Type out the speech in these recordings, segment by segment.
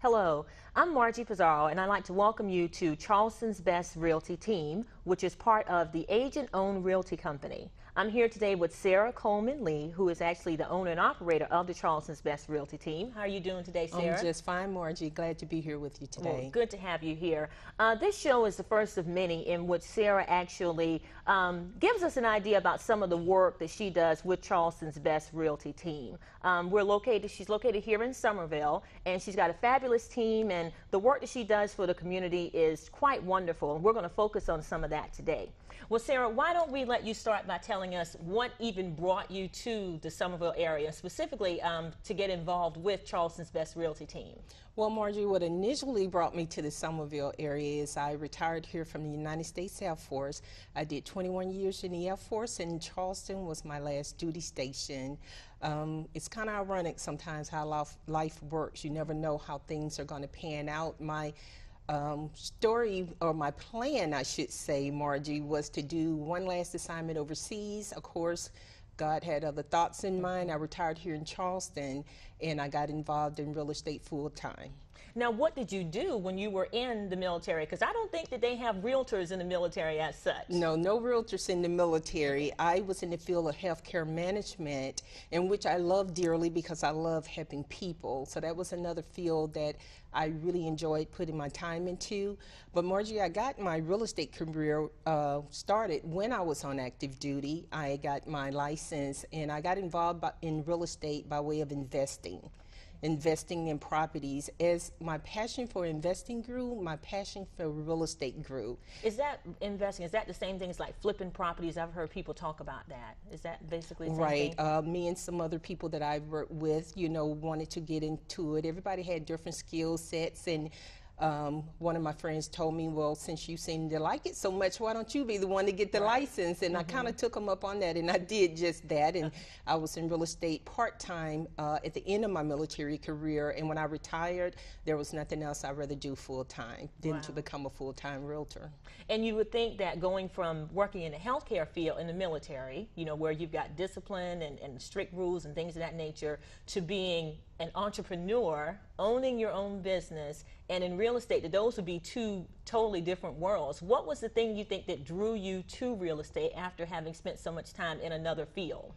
Hello, I'm Margie Pizarro, and I'd like to welcome you to Charleston's Best Realty Team, which is part of the agent-owned realty company. I'm here today with Sarah Coleman-Lee, who is actually the owner and operator of the Charleston's Best Realty Team. How are you doing today, Sarah? I'm just fine, Margie. Glad to be here with you today. Well, good to have you here. This show is the first of many in which Sarah actually gives us an idea about some of the work that she does with Charleston's Best Realty Team. She's located here in Somerville, and she's got a fabulous team, and the work that she does for the community is quite wonderful, and we're going to focus on some of that today. Well, Sarah, why don't we let you start by telling us what even brought you to the Somerville area, specifically to get involved with Charleston's Best Realty Team? Well, Margie, what initially brought me to the Somerville area is I retired here from the United States Air Force. I did 21 years in the Air Force, and Charleston was my last duty station. It's kind of ironic sometimes how life works. You never know how things are going to pan out. My story, or my plan, I should say, Margie, was to do one last assignment overseas. Of course, God had other thoughts in mind. I retired here in Charleston, and I got involved in real estate full time. Now, what did you do when you were in the military? Because I don't think that they have realtors in the military as such. No realtors in the military. I was in the field of healthcare management, in which I love dearly because I love helping people. So that was another field that I really enjoyed putting my time into. But Margie, I got my real estate career started when I was on active duty. I got my license, and I got involved in real estate by way of investing in properties. As my passion for investing grew, my passion for real estate grew. Is that investing, is that the same thing as like flipping properties? I've heard people talk about that. Is that basically the same thing? Me and some other people that I've worked with, wanted to get into it. Everybody had different skill sets, and one of my friends told me, well, since you seem to like it so much, why don't you be the one to get the license? And I kind of took them up on that, and I did just that. And I was in real estate part-time at the end of my military career, and when I retired, there was nothing else I'd rather do full-time than to become a full-time realtor. And you would think that going from working in the healthcare field in the military, where you've got discipline and strict rules and things of that nature, to being an entrepreneur, owning your own business, and in real estate, that those would be two totally different worlds. What was the thing you think that drew you to real estate after having spent so much time in another field?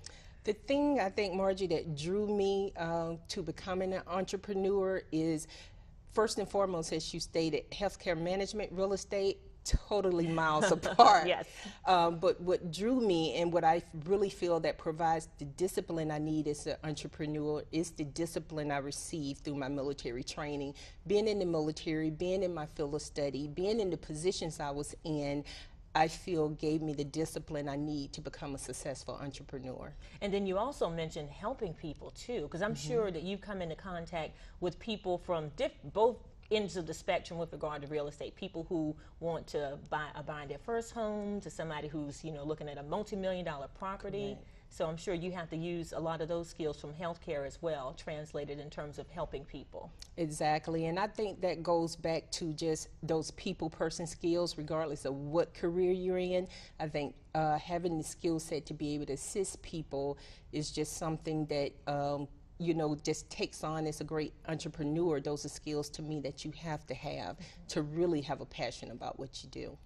The thing I think, Margie, that drew me to becoming an entrepreneur is, first and foremost, as you stated, healthcare management, real estate, totally miles apart. Yes. But what drew me, and what I really feel that provides the discipline I need as an entrepreneur, is the discipline I received through my military training. Being in the military, being in my field of study, being in the positions I was in, I feel gave me the discipline I need to become a successful entrepreneur. And then you also mentioned helping people too, because I'm sure that you come into contact with people from both ends of the spectrum with regard to real estate. People who want to buy their first home, to somebody who's looking at a multi-million-dollar property. Right. So I'm sure you have to use a lot of those skills from healthcare as well, translated in terms of helping people. Exactly, and I think that goes back to just those people-person skills, regardless of what career you're in. I think having the skill set to be able to assist people is just something that just takes on as a great entrepreneur. Those are skills to me that you have to really have a passion about what you do.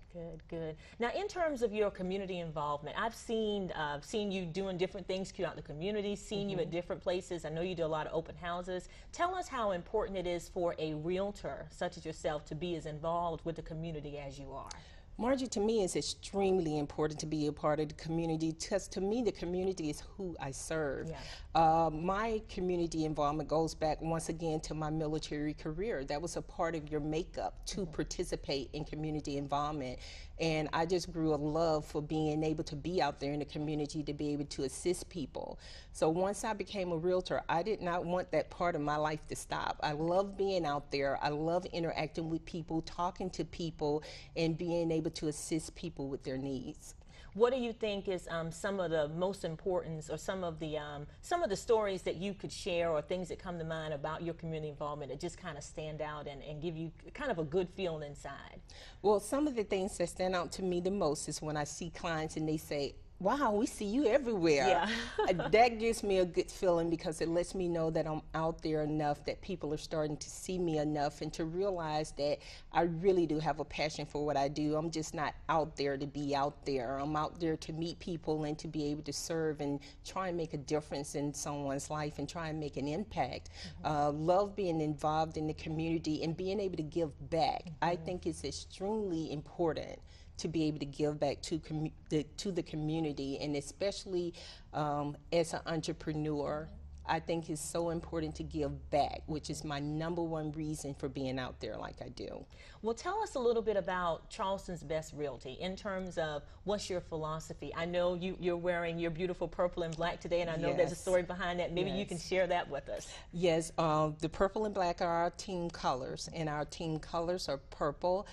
Good. Now, in terms of your community involvement, I've seen you doing different things throughout the community, seen you at different places. I know you do a lot of open houses. Tell us how important it is for a realtor such as yourself to be as involved with the community as you are. Margie, to me, it's extremely important to be a part of the community, because to me, the community is who I serve. Yeah. My community involvement goes back once again to my military career. That was a part of your makeup to participate in community involvement. And I just grew a love for being able to be out there in the community, to be able to assist people. So once I became a realtor, I did not want that part of my life to stop. I love being out there. I love interacting with people, talking to people, and being able to assist people with their needs. What do you think is some of the most important, or some of the stories that you could share, or things that come to mind about your community involvement that just kind of stand out and give you kind of a good feeling inside? Well, some of the things that stand out to me the most is when I see clients and they say, wow, we see you everywhere. Yeah. That gives me a good feeling because it lets me know that I'm out there enough, that people are starting to see me enough and to realize that I really do have a passion for what I do. I'm just not out there to be out there. I'm out there to meet people and to be able to serve and try and make a difference in someone's life and try and make an impact. Love being involved in the community and being able to give back. I think it's extremely important to be able to give back to the community, and especially as an entrepreneur, I think it's so important to give back, which is my #1 reason for being out there like I do. Well, tell us a little bit about Charleston's Best Realty in terms of what's your philosophy. I know you're wearing your beautiful purple and black today, and I know there's a story behind that. Maybe you can share that with us. Yes, the purple and black are our team colors, and our team colors are purple.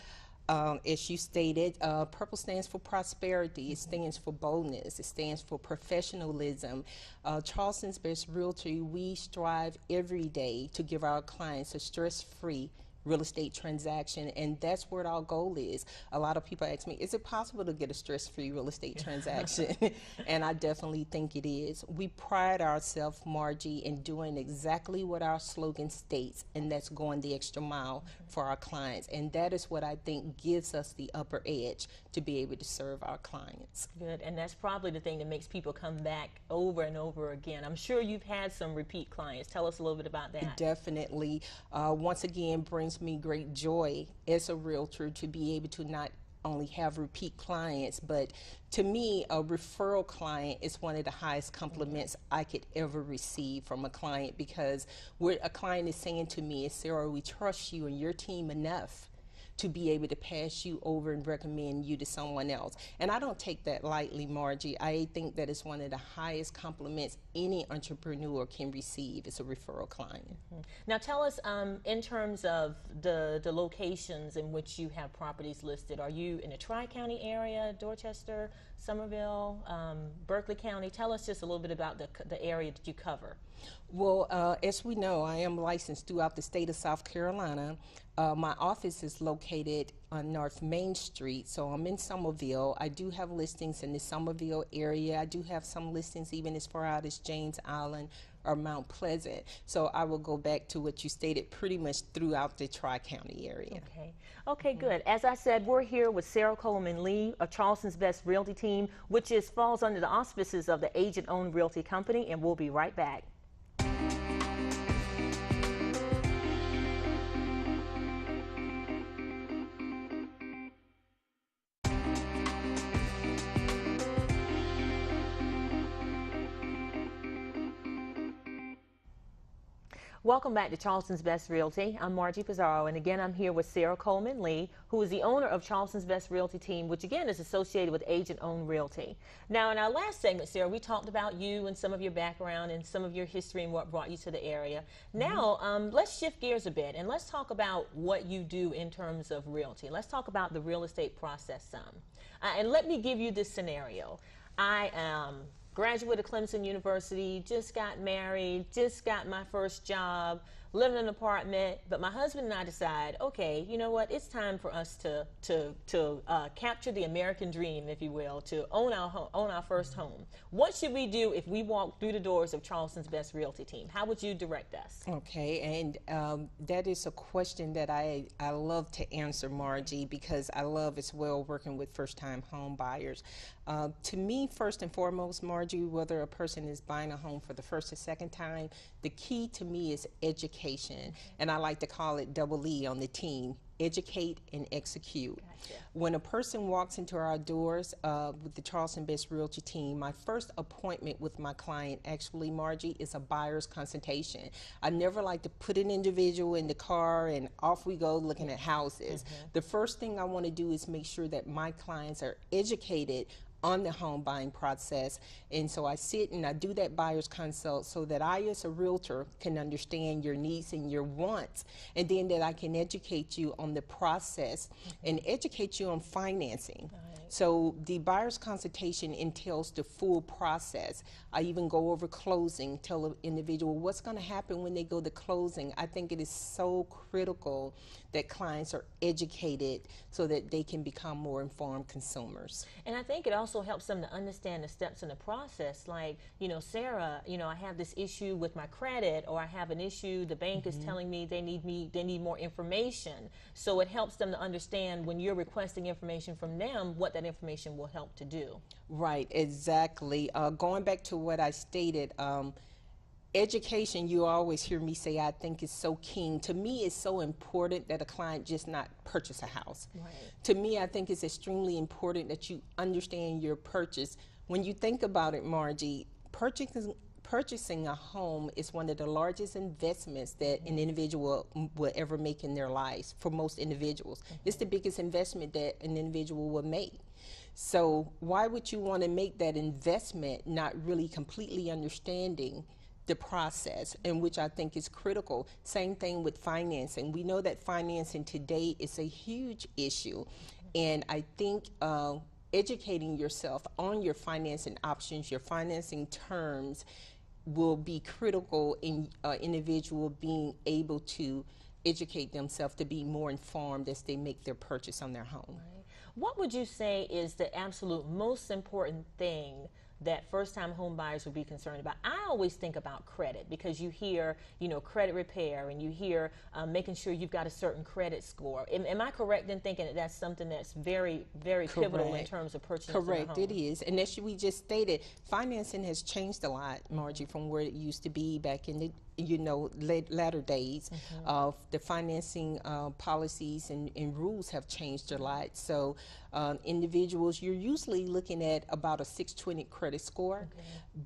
As you stated, purple stands for prosperity, it stands for boldness, it stands for professionalism. Charleston's Best Realty, we strive every day to give our clients a stress-free real estate transaction, and that's what our goal is. A lot of people ask me, is it possible to get a stress-free real estate transaction? And I definitely think it is. We pride ourselves, Margie, in doing exactly what our slogan states, and that's going the extra mile for our clients. And that is what I think gives us the upper edge to be able to serve our clients. Good, and that's probably the thing that makes people come back over and over again. I'm sure you've had some repeat clients. Tell us a little bit about that. Definitely. Once again, brings me great joy as a realtor to be able to not only have repeat clients, but to me, a referral client is one of the highest compliments I could ever receive from a client, because what a client is saying to me is, Sarah, we trust you and your team enough to be able to pass you over and recommend you to someone else. And I don't take that lightly, Margie. I think that it's one of the highest compliments any entrepreneur can receive is a referral client. Now tell us, in terms of the locations in which you have properties listed, are you in the Tri-County area, Dorchester, Somerville, Berkeley County? Tell us just a little bit about the area that you cover. Well, as we know, I am licensed throughout the state of South Carolina. My office is located on North Main Street, so I'm in Somerville. I do have listings in the Somerville area. I do have some listings even as far out as James Island or Mount Pleasant. So I will go back to what you stated, pretty much throughout the Tri-County area. Okay, good. As I said, we're here with Sarah Coleman Lee of Charleston's Best Realty Team, which falls under the auspices of the Agent-Owned Realty Company, and we'll be right back. Welcome back to Charleston's Best Realty. I'm Margie Pizarro, and again I'm here with Sarah Coleman Lee, who is the owner of Charleston's Best Realty Team, which again is associated with Agent-Owned Realty. Now in our last segment, Sarah, we talked about you and some of your background and some of your history and what brought you to the area. Now let's shift gears a bit and let's talk about what you do in terms of realty. Let's talk about the real estate process some. And let me give you this scenario. I am graduate of Clemson University, just got married, just got my first job, live in an apartment, but my husband and I decide, okay, you know what, it's time for us to capture the American dream, if you will, to own our home, own our first home. What should we do if we walk through the doors of Charleston's Best Realty Team? How would you direct us? Okay, and that is a question that I love to answer, Margie, because I love as well working with first-time home buyers. To me, first and foremost, Margie, whether a person is buying a home for the first or second time, the key to me is education, and I like to call it double E on the team. Educate and execute. Gotcha. When a person walks into our doors with the Charleston Best Realty Team, my first appointment with my client, actually, Margie, is a buyer's consultation. I never like to put an individual in the car and off we go looking at houses. The first thing I want to do is make sure that my clients are educated on the home buying process, and so I sit and I do that buyer's consult so that I as a realtor can understand your needs and your wants, and then that I can educate you on the process and educate you on financing. So the buyer's consultation entails the full process. I even go over closing, tell an individual what's going to happen when they go to closing. I think it is so critical that clients are educated so that they can become more informed consumers. And I think it also also helps them to understand the steps in the process. Like, Sarah, I have this issue with my credit, or I have an issue, the bank is telling me they need more information. So it helps them to understand when you're requesting information from them, what that information will help to do. Right, exactly. Going back to what I stated, education, you always hear me say, I think is so keen. To me, it's so important that a client just not purchase a house. Right. To me, I think it's extremely important that you understand your purchase. When you think about it, Margie, purchasing a home is one of the largest investments that an individual will ever make in their lives. For most individuals, it's the biggest investment that an individual will make. So why would you want to make that investment not really completely understanding the process, in which I think is critical? Same thing with financing. We know that financing today is a huge issue, and I think educating yourself on your financing options, your financing terms, will be critical in individual being able to educate themselves to be more informed as they make their purchase on their home. Right. What would you say is the absolute most important thing that first-time home buyers would be concerned about? I always think about credit, because you hear, credit repair, and you hear making sure you've got a certain credit score. Am I correct in thinking that that's something that's very, very pivotal in terms of purchasing a home? Correct, it is. And as we just stated, financing has changed a lot, Margie, from where it used to be back in the latter days. Of the financing policies and rules have changed a lot. So individuals, you're usually looking at about a 620 credit score,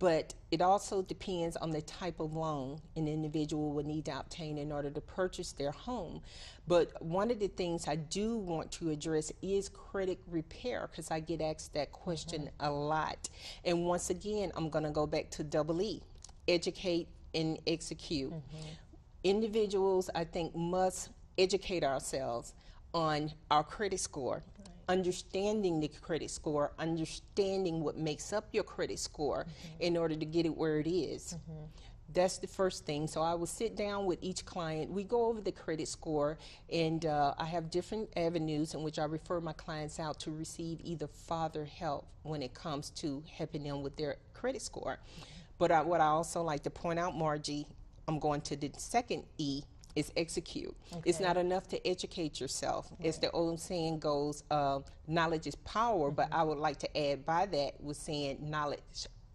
but it also depends on the type of loan an individual will need to obtain in order to purchase their home. But one of the things I do want to address is credit repair, because I get asked that question a lot. And once again, I'm going to go back to double E, educate and execute. Individuals, I think, must educate ourselves on our credit score, understanding the credit score, understanding what makes up your credit score in order to get it where it is. That's the first thing. So I will sit down with each client. We go over the credit score, and I have different avenues in which I refer my clients out to receive either father help when it comes to helping them with their credit score. But what I also like to point out, Margie, I'm going to the second E, is execute. It's not enough to educate yourself. As the old saying goes, knowledge is power, but I would like to add by that with saying knowledge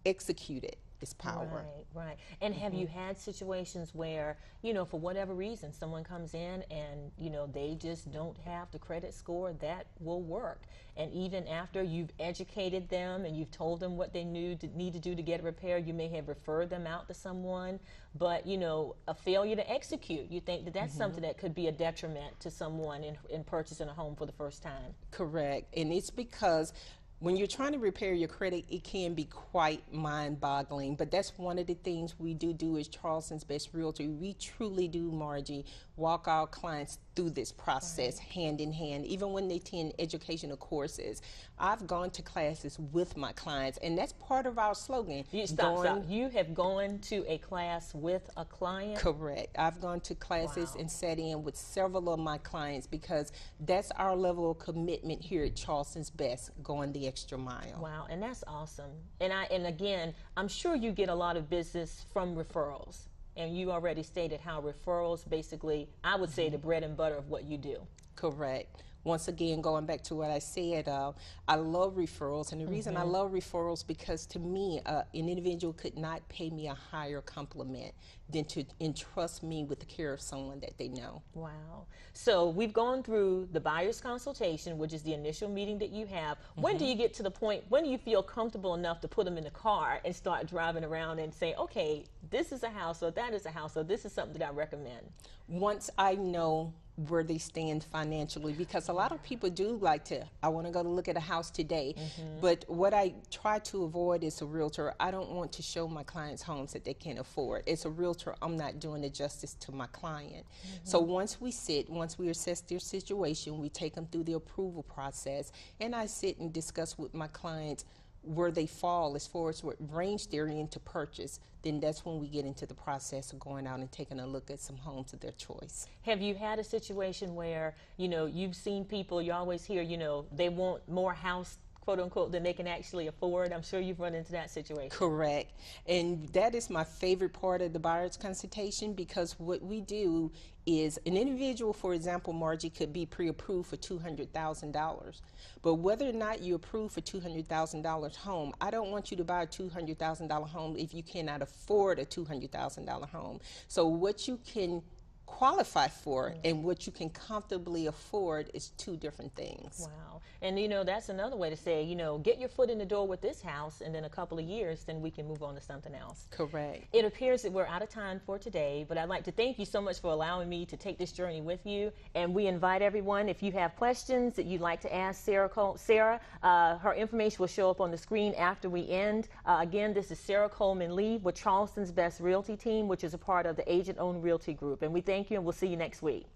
executed is power. Right. And have you had situations where, for whatever reason, someone comes in and, they just don't have the credit score that will work? And even after you've educated them and you've told them what they need to do to get a repair, you may have referred them out to someone, but, a failure to execute. You think that that's something that could be a detriment to someone in purchasing a home for the first time? Correct. And it's because when you're trying to repair your credit, it can be quite mind-boggling. But that's one of the things we do as Charleston's Best Realty. We truly do, Margie, walk our clients through this process hand in hand, even when they attend educational courses. I've gone to classes with my clients, and that's part of our slogan. Stop. You have gone to a class with a client? Correct. I've gone to classes and sat in with several of my clients, because that's our level of commitment here at Charleston's Best, going the extra mile. Wow, and that's awesome. And again, I'm sure you get a lot of business from referrals. And you already stated how referrals basically, I would say, the bread and butter of what you do. Correct. Once again, going back to what I said, I love referrals, and the reason I love referrals, because to me, an individual could not pay me a higher compliment than to entrust me with the care of someone that they know. Wow. So we've gone through the buyer's consultation, which is the initial meeting that you have. When do you get to the point, when do you feel comfortable enough to put them in the car and start driving around and say, okay, this is a house, or that is a house, or this is something that I recommend? Once I know where they stand financially, because a lot of people do like to, I want to go to look at a house today, but what I try to avoid as a realtor, I don't want to show my clients homes that they can't afford. As a realtor, I'm not doing the justice to my client. So once we assess their situation, we take them through the approval process, and I sit and discuss with my clients where they fall as far as what range they're in to purchase. Then that's when we get into the process of going out and taking a look at some homes of their choice. Have you had a situation where, you've seen people, you always hear, they want more house quote unquote, than they can actually afford. I'm sure you've run into that situation. Correct. And that is my favorite part of the buyer's consultation, because what we do is an individual, for example, Margie, could be pre-approved for $200,000. But whether or not you approve for $200,000 home, I don't want you to buy a $200,000 home if you cannot afford a $200,000 home. So what you can qualify for and what you can comfortably afford is two different things. Wow. And you know, that's another way to say, you know, get your foot in the door with this house, and then a couple of years, then we can move on to something else. Correct. It appears that we're out of time for today, but I'd like to thank you so much for allowing me to take this journey with you. And we invite everyone, if you have questions that you'd like to ask Sarah, her information will show up on the screen after we end. Again, this is Sarah Coleman Lee with Charleston's Best Realty Team, which is a part of the Agent-Owned Realty Group. And we thank you, and we'll see you next week.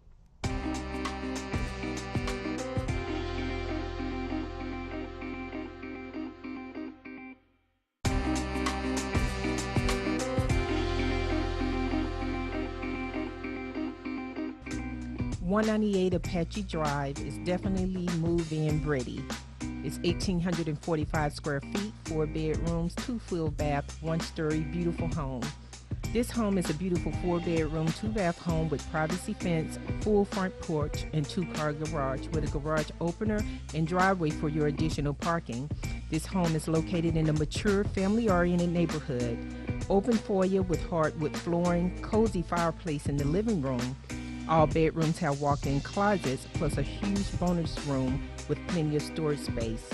.198 Apache Drive is definitely move-in ready. It's 1,845 square feet, 4 bedrooms, 2 full bath, 1-story, beautiful home. This home is a beautiful 4-bedroom, 2-bath home with privacy fence, full front porch, and 2-car garage with a garage opener and driveway for your additional parking. This home is located in a mature, family-oriented neighborhood. Open foyer with hardwood flooring, cozy fireplace in the living room. All bedrooms have walk-in closets, plus a huge bonus room with plenty of storage space.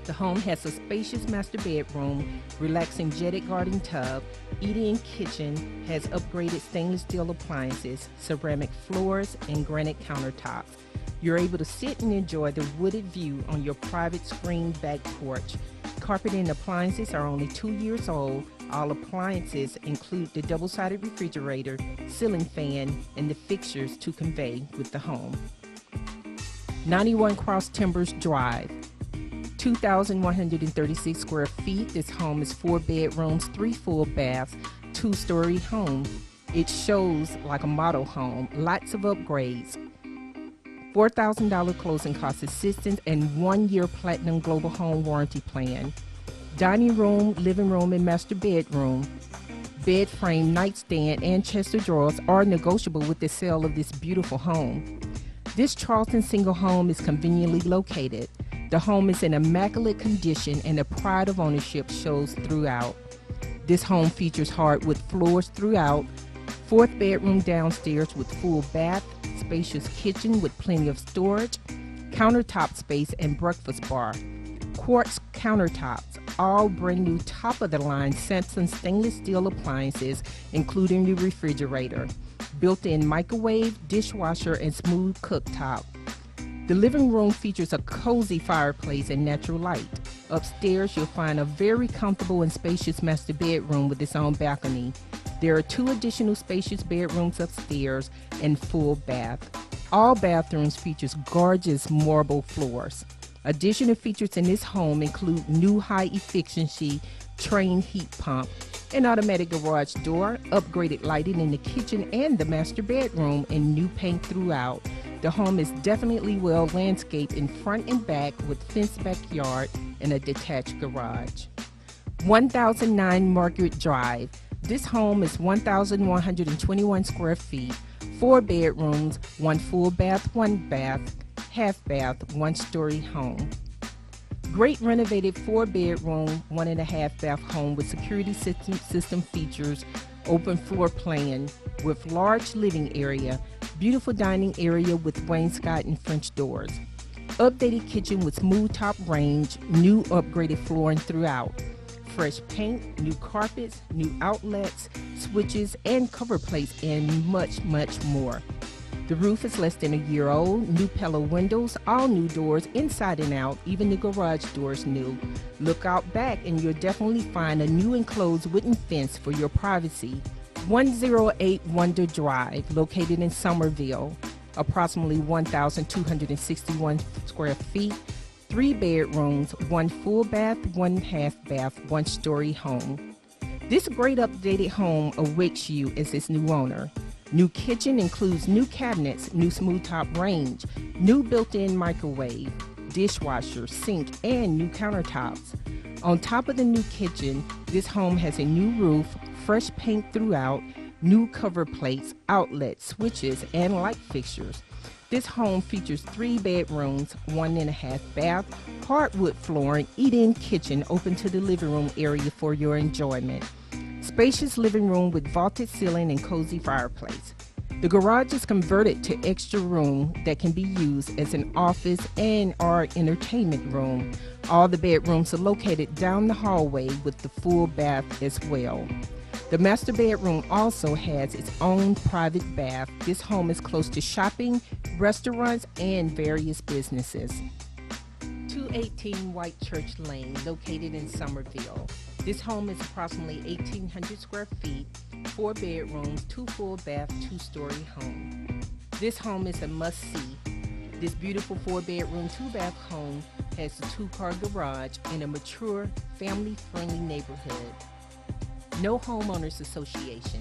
The home has a spacious master bedroom, relaxing jetted garden tub, eating kitchen, has upgraded stainless steel appliances, ceramic floors, and granite countertops. You're able to sit and enjoy the wooded view on your private screened back porch. Carpet and appliances are only 2 years old. All appliances include the double-sided refrigerator, ceiling fan, and the fixtures to convey with the home. 91 Cross Timbers Drive, 2,136 square feet. This home is 4 bedrooms, 3 full baths, 2-story home. It shows like a model home, lots of upgrades. $4,000 closing cost assistance and 1-year Platinum Global Home Warranty Plan. Dining room, living room, and master bedroom. Bed frame, nightstand, and chest of drawers are negotiable with the sale of this beautiful home. This Charleston single home is conveniently located. The home is in immaculate condition, and the pride of ownership shows throughout. This home features hardwood floors throughout, 4th bedroom downstairs with full bath, spacious kitchen with plenty of storage, countertop space, and breakfast bar. Quartz countertops, all brand new top-of-the-line Samsung stainless steel appliances, including the refrigerator, built-in microwave, dishwasher, and smooth cooktop. The living room features a cozy fireplace and natural light. Upstairs, you'll find a very comfortable and spacious master bedroom with its own balcony. There are 2 additional spacious bedrooms upstairs and full bath. All bathrooms features gorgeous marble floors. Additional features in this home include new high efficiency train heat pump, an automatic garage door, upgraded lighting in the kitchen and the master bedroom, and new paint throughout. The home is definitely well landscaped in front and back with fenced backyard and a detached garage. 1009 Margaret Drive. This home is 1,121 square feet, 4 bedrooms, 1 full bath, 1 bath, half bath, 1-story home. Great renovated 4-bedroom, 1.5 bath home with security system features, open floor plan with large living area, beautiful dining area with wainscot and French doors. Updated kitchen with smooth top range, new upgraded flooring throughout. Fresh paint, new carpets, new outlets, switches, and cover plates, and much, much more. The roof is less than a year old, new pillow windows, all new doors inside and out, even the garage doors new. Look out back and you'll definitely find a new enclosed wooden fence for your privacy. 108 Wonder Drive, located in Somerville, approximately 1,261 square feet, 3 bedrooms, 1 full bath, 1 half bath, 1-story home. This great updated home awaits you as its new owner. New kitchen includes new cabinets, new smooth top range, new built-in microwave, dishwasher, sink, and new countertops. On top of the new kitchen, this home has a new roof, fresh paint throughout, new cover plates, outlets, switches, and light fixtures. This home features 3 bedrooms, 1.5 bath, hardwood flooring, eat-in kitchen open to the living room area for your enjoyment. Spacious living room with vaulted ceiling and cozy fireplace. The garage is converted to extra room that can be used as an office and/or entertainment room. All the bedrooms are located down the hallway with the full bath as well. The master bedroom also has its own private bath. This home is close to shopping, restaurants, and various businesses. 218 White Church Lane, located in Somerville. This home is approximately 1,800 square feet, 4 bedrooms, 2 full bath, 2-story home. This home is a must-see. This beautiful 4-bedroom, 2-bath home has a 2-car garage in a mature, family-friendly neighborhood. No homeowners association.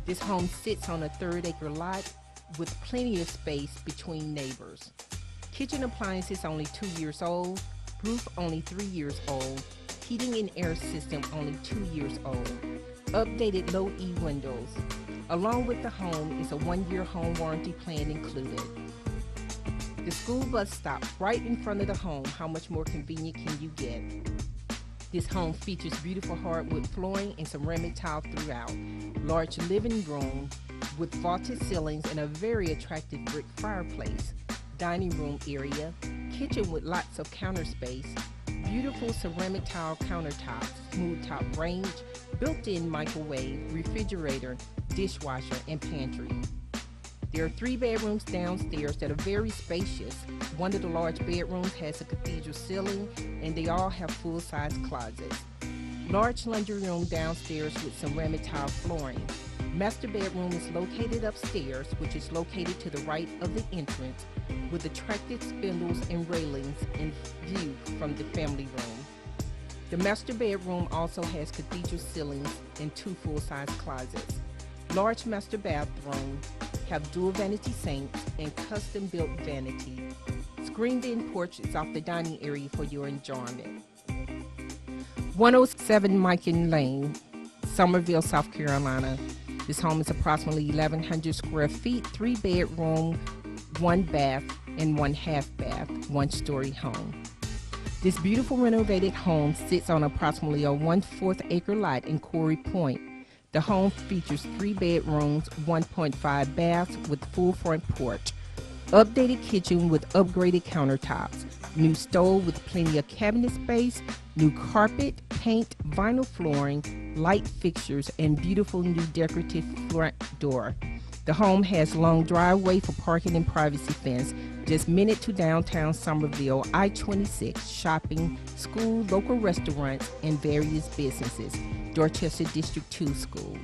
This home sits on a 3-acre lot with plenty of space between neighbors. Kitchen appliances only 2 years old, roof only 3 years old, heating and air system only 2 years old, updated low E windows. Along with the home is a 1-year home warranty plan included. The school bus stops right in front of the home. How much more convenient can you get? This home features beautiful hardwood flooring and ceramic tile throughout, large living room with vaulted ceilings and a very attractive brick fireplace, dining room area, kitchen with lots of counter space, beautiful ceramic tile countertops, smooth top range, built-in microwave, refrigerator, dishwasher, and pantry. There are 3 bedrooms downstairs that are very spacious. One of the large bedrooms has a cathedral ceiling, and they all have full-size closets. Large laundry room downstairs with ceramic tile flooring. Master bedroom is located upstairs, which is located to the right of the entrance, with attractive spindles and railings in view from the family room. The master bedroom also has cathedral ceilings and 2 full-size closets. Large master bathroom have dual vanity sinks and custom-built vanity. Screened-in porch is off the dining area for your enjoyment. 107 Mikan Lane, Somerville, South Carolina. This home is approximately 1,100 square feet, 3 bedroom, 1 bath, and 1 half bath, 1-story home. This beautiful renovated home sits on approximately a 1/4 acre lot in Quarry Point. The home features 3 bedrooms, 1.5 baths with full front porch, updated kitchen with upgraded countertops, new stove with plenty of cabinet space, new carpet, paint, vinyl flooring, light fixtures, and beautiful new decorative front door. The home has long driveway for parking and privacy fence, just minute to downtown Somerville, I-26, shopping, school, local restaurants, and various businesses. Dorchester District 2 schools.